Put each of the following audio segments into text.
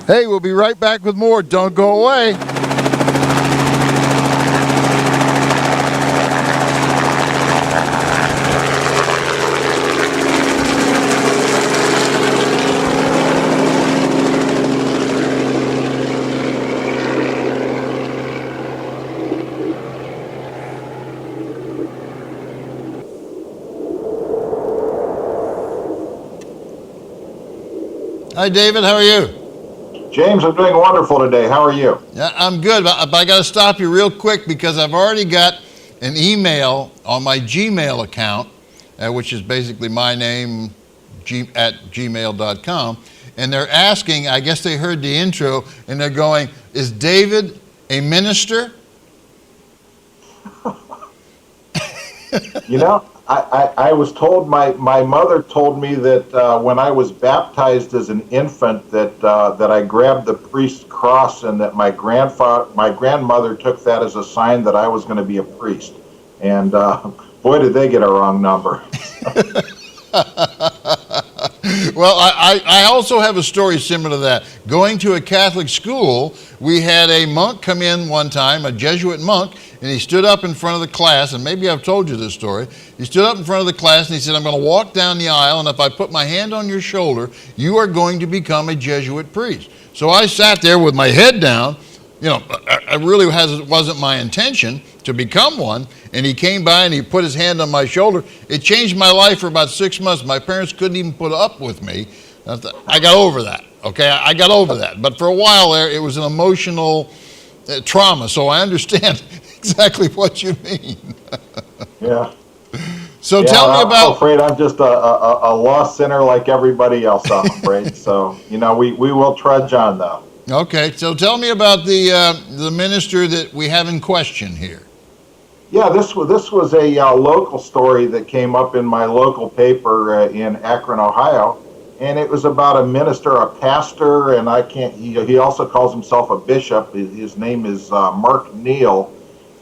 Hey, we'll be right back with more. Don't go away. Hi, David. How are you? James, I'm doing wonderful today. How are you? Yeah, I'm good, but I got to stop you real quick because I've already got an email on my Gmail account, which is basically my name at gmail.com, and they're asking, I guess they heard the intro, and they're going, is David a minister? You know, I was told, my mother told me that when I was baptized as an infant that I grabbed the priest's cross, and that my grandmother took that as a sign that I was going to be a priest. And boy, did they get a wrong number. Well, I also have a story similar to that. Going to a Catholic school, we had a monk come in one time, a Jesuit monk, and he stood up in front of the class, and maybe I've told you this story. He stood up in front of the class and he said, I'm going to walk down the aisle, and if I put my hand on your shoulder, you are going to become a Jesuit priest. So I sat there with my head down. You know, wasn't my intention to become one, and he came by and he put his hand on my shoulder. It changed my life for about 6 months. My parents couldn't even put up with me. I got over that, okay? I got over that. But for a while there, it was an emotional trauma, so I understand exactly what you mean. Yeah. So tell me about... I'm afraid I'm just a lost sinner like everybody else, I'm afraid. So, you know, we will trudge on, though. Okay, so tell me about the minister that we have in question here. Yeah, this was a local story that came up in my local paper in Akron, Ohio, and it was about a minister, a pastor, and he also calls himself a bishop. His name is Mark Neal,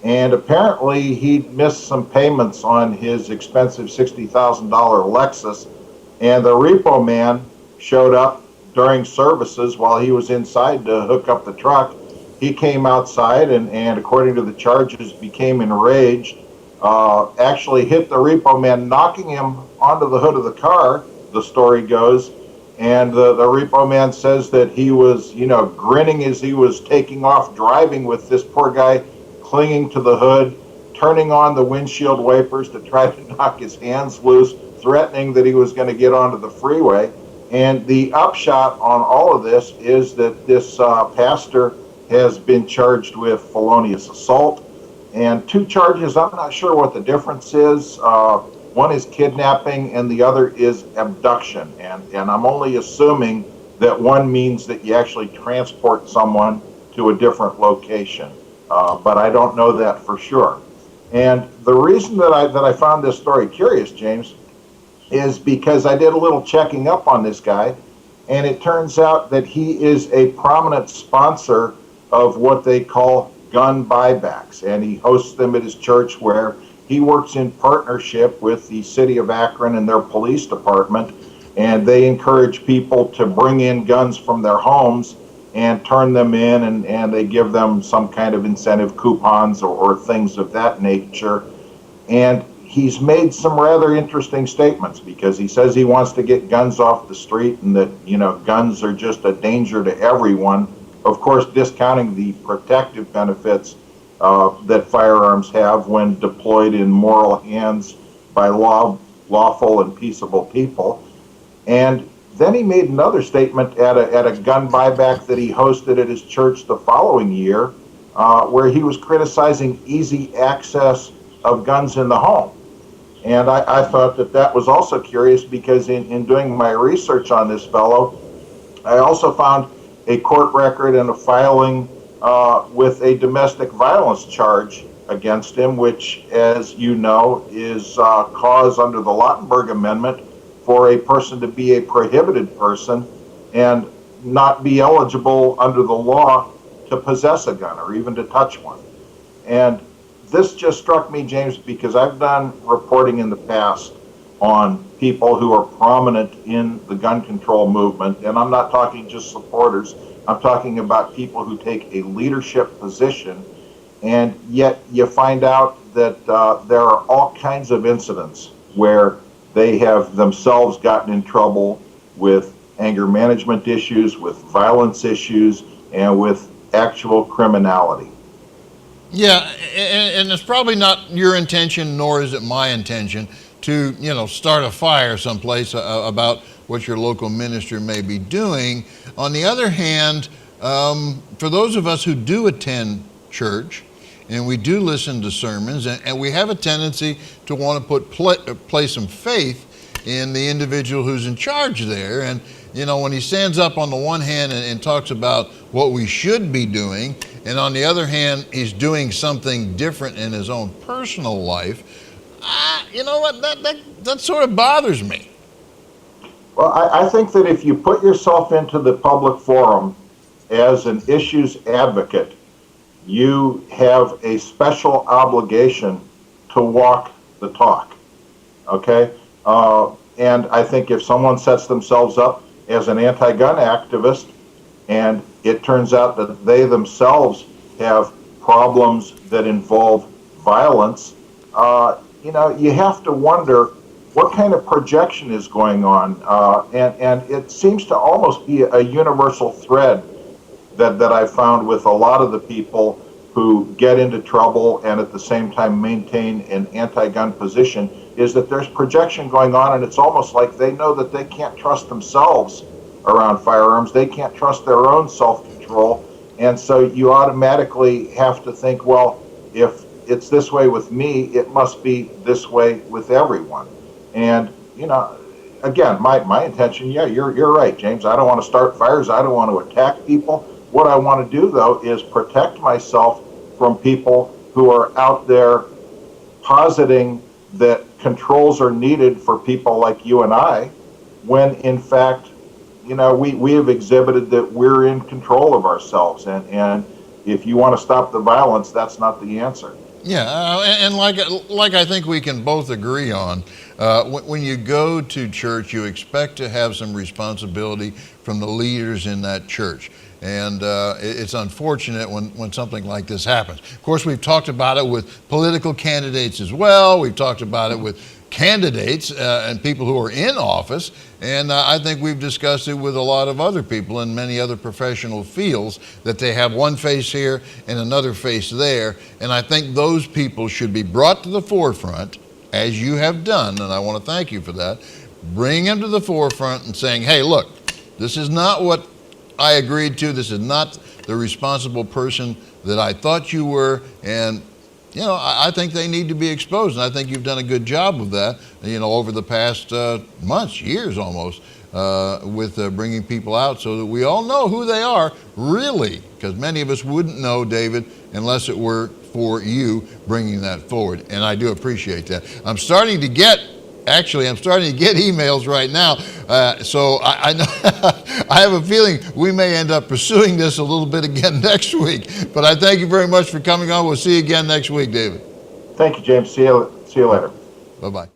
and apparently he missed some payments on his expensive $60,000 Lexus, and the repo man showed up during services while he was inside to hook up the truck. He came outside and according to the charges, became enraged, actually hit the repo man, knocking him onto the hood of the car, the story goes. And the repo man says that he was, you know, grinning as he was taking off, driving with this poor guy clinging to the hood, turning on the windshield wipers to try to knock his hands loose, threatening that he was going to get onto the freeway. And the upshot on all of this is that this pastor has been charged with felonious assault, and 2 charges. I'm not sure what the difference is. One is kidnapping and the other is abduction. And I'm only assuming that one means that you actually transport someone to a different location. But I don't know that for sure. And the reason that I found this story curious, James, is because I did a little checking up on this guy, and it turns out that he is a prominent sponsor of what they call gun buybacks, and he hosts them at his church, where he works in partnership with the city of Akron and their police department, and they encourage people to bring in guns from their homes and turn them in, and they give them some kind of incentive coupons or things of that nature. And he's made some rather interesting statements, because he says he wants to get guns off the street, and that, you know, guns are just a danger to everyone. Of course, discounting the protective benefits that firearms have when deployed in moral hands by lawful and peaceable people. And then he made another statement at a gun buyback that he hosted at his church the following year, where he was criticizing easy access of guns in the home. And I thought that was also curious, because in doing my research on this fellow, I also found a court record and a filing with a domestic violence charge against him, which, as you know, is cause under the Lautenberg Amendment for a person to be a prohibited person and not be eligible under the law to possess a gun or even to touch one. And this just struck me, James, because I've done reporting in the past on people who are prominent in the gun control movement, and I'm not talking just supporters, I'm talking about people who take a leadership position, and yet you find out that there are all kinds of incidents where they have themselves gotten in trouble with anger management issues, with violence issues, and with actual criminality. Yeah, and it's probably not your intention, nor is it my intention to, start a fire someplace about what your local minister may be doing. On the other hand, for those of us who do attend church and we do listen to sermons, and we have a tendency to want to place some faith in the individual who's in charge there. And, when he stands up on the one hand and talks about what we should be doing, and on the other hand, he's doing something different in his own personal life, you know what, that sort of bothers me. Well, I think that if you put yourself into the public forum as an issues advocate, you have a special obligation to walk the talk, okay? And I think if someone sets themselves up as an anti-gun activist, and it turns out that they themselves have problems that involve violence, you have to wonder what kind of projection is going on. And it seems to almost be a universal thread that I've found with a lot of the people who get into trouble and at the same time maintain an anti-gun position, is that there's projection going on, and it's almost like they know that they can't trust themselves around firearms. They can't trust their own self-control. And so you automatically have to think, well, if it's this way with me, it must be this way with everyone. And, again, my intention, yeah, you're right, James. I don't want to start fires. I don't want to attack people. What I want to do, though, is protect myself from people who are out there positing that controls are needed for people like you and I, when in fact, we have exhibited that we're in control of ourselves. And if you want to stop the violence, that's not the answer. Yeah, and like I think we can both agree on, when you go to church, you expect to have some responsibility from the leaders in that church. And it's unfortunate when something like this happens. Of course, we've talked about it with political candidates as well. We've talked about it with candidates and people who are in office. And I think we've discussed it with a lot of other people in many other professional fields, that they have one face here and another face there. And I think those people should be brought to the forefront, as you have done, and I want to thank you for that. Bring them to the forefront and saying, hey, look, this is not what I agreed to. This is not the responsible person that I thought you were. And, I think they need to be exposed. And I think you've done a good job of that, over the past months, years almost, with bringing people out so that we all know who they are, really. Because many of us wouldn't know, David, unless it were for you bringing that forward. And I do appreciate that. I'm starting to get emails right now. So I know I have a feeling we may end up pursuing this a little bit again next week. But I thank you very much for coming on. We'll see you again next week, David. Thank you, James. See you later. Bye-bye.